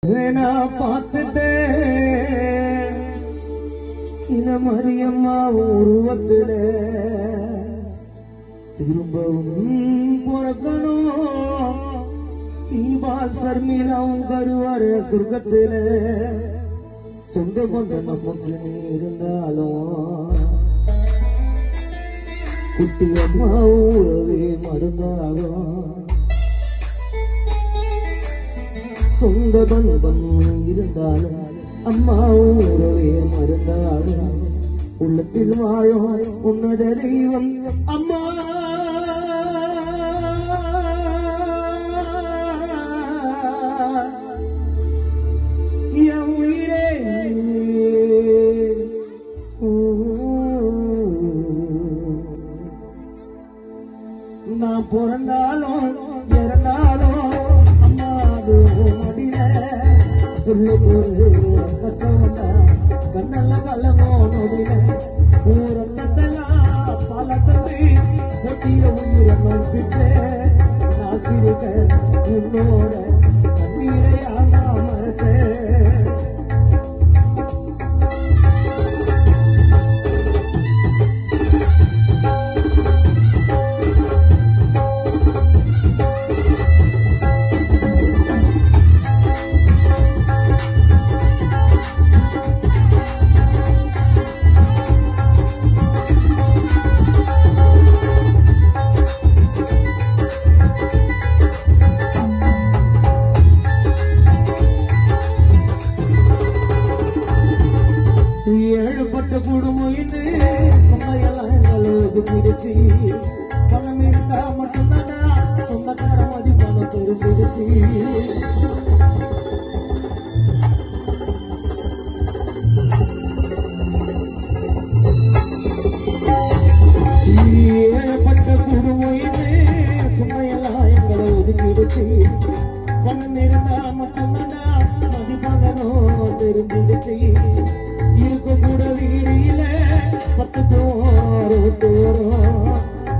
பார்த்துட்டே இன மரியம்மா உருவத்துல திரும்பவும் பிறக்கணும் ஸ்ரீபால் சர்மிலாவும் கருவார சொர்க்கத்துல சொந்த பந்த நமக்கு இருந்தாலும் குட்டி அம்மா உறவே மருந்தாகும் சொந்த பந்தம் இருந்தாலும் அம்மா உறவே மருந்தாகும் உள்ளத்தில் வாழும் உன்னத தெய்வம் அம்மா என் உயிரே நான் பிறந்தாலும் இறந்தாலும் அம்மா மடியில சொல்லு ஒரு கஷ்டம் வந்தா கண்ணல்ல கல்லமோ நொடியில ஊரத்தெல்லாம் பல தம்பி கொட்டிய உயிரை பிச்சை நாசிருக்க உன்னோட கண்ணீரை ஆனா மறைச்சேன் குடும்பம் சொந்தையெல்லாம் எங்களுக்கு பிடிச்சி பணம் இருந்தா மட்டும்தானா சொந்தக்கார மதிப்பான தெரிஞ்சிடுச்சு ஏற்பட்ட குடும்பம் சொந்தையெல்லாம் எங்களை ஒதுக்கிடுச்சு பணம் இருந்தா மட்டும்தானா மதிப்பானோ தெரிஞ்சிடுச்சு இருக்க கூட வீடியில 10 தோறும்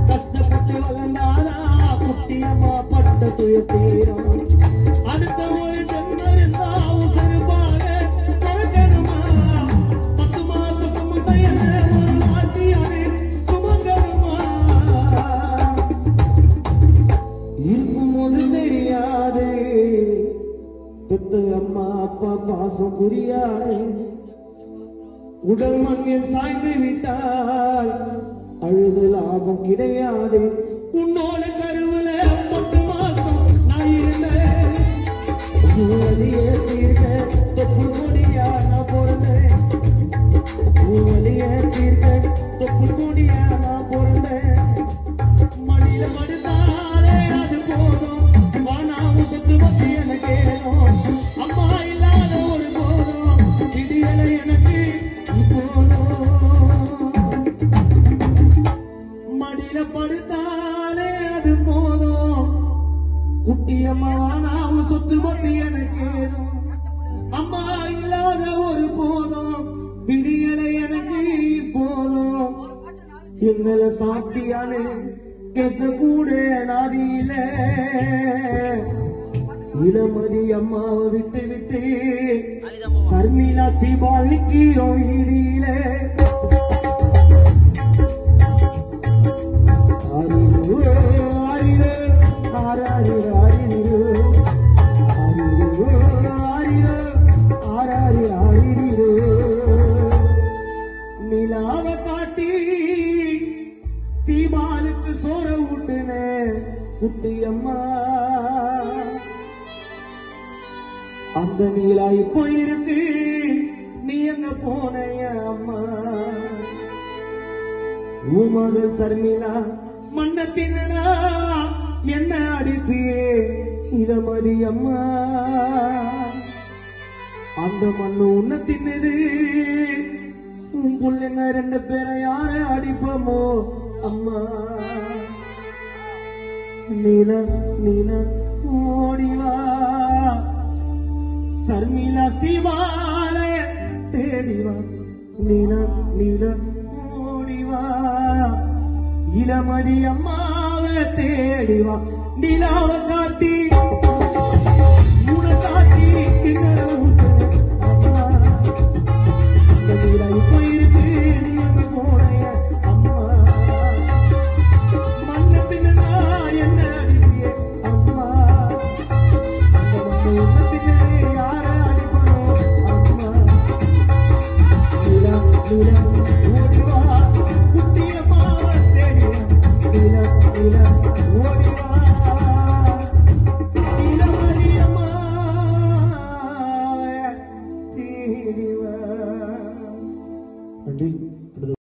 கஷ்டப்பட்டு வளர்ந்தாரா குட்டியம்மா பட்ட துயத்தீரம் அடுத்த ஒரு ஜென்மம் இருந்தா உசருப்பாக பிறக்கணுமா 10 மாசம் சுமந்த என்ன ஒரு வாட்டியாரு சுமங்கணுமா இருக்கும்போது தெரியாது பெத்த அம்மா அப்பா பாசம் புரியாது உடல் மண்ணில் சாய்ந்து விட்டால் அழுது லாபம் கிடையாது உன்னோட கருவில 10 மாசம் நான் இருந்தேன் தீர்க்க தொப்புள் கொடியா நான் பிறந்தேன் தீர்க்க தொப்புள் கொடியா நான் பிறந்தேன் மடியில மடுத்தாலே அது போதும் வானாவும் சொத்து வச்சு எனக்கு அம்மா இல்லாத ஒரு போதும் விடியல எனக்கு மடியில படுத்தாலே அது போதும் குட்டியம்மா நாம சொத்து பத்தி எனக்கு அம்மா இல்லாத ஒரு போதும் விடியல எனக்கு போதும் எங்களை சாப்பிட்டியானு கேட்க கூட நாதியில இளமதி அம்மாவை விட்டு விட்டு சர்மிலா ஸ்ரீபால் நிக்கிறோம் வீதியிலே நிலாவ காட்டி ஸ்ரீபாலுக்கு சோற ஊட்டுன குட்டியம்மா அந்த நீலா இப்போ இருக்கு நீ எங்க போனைய அம்மா உமகள் சர்மிலா மண்ண தின்னா என்ன அடிப்பியே இளமதி அம்மா அந்த மண்ணு உன்ன தின்னது உன் பிள்ளைங்க 2 பேரை யார அடிப்போமோ அம்மா நீல நீல ஓடிவா சர்மிலா ஸ்ரீபாலை தேடிவா நீல நீல ஓடிவா இளமதி அம்மாவை தேடிவா நிலாவை காட்டி காட்டி எங்க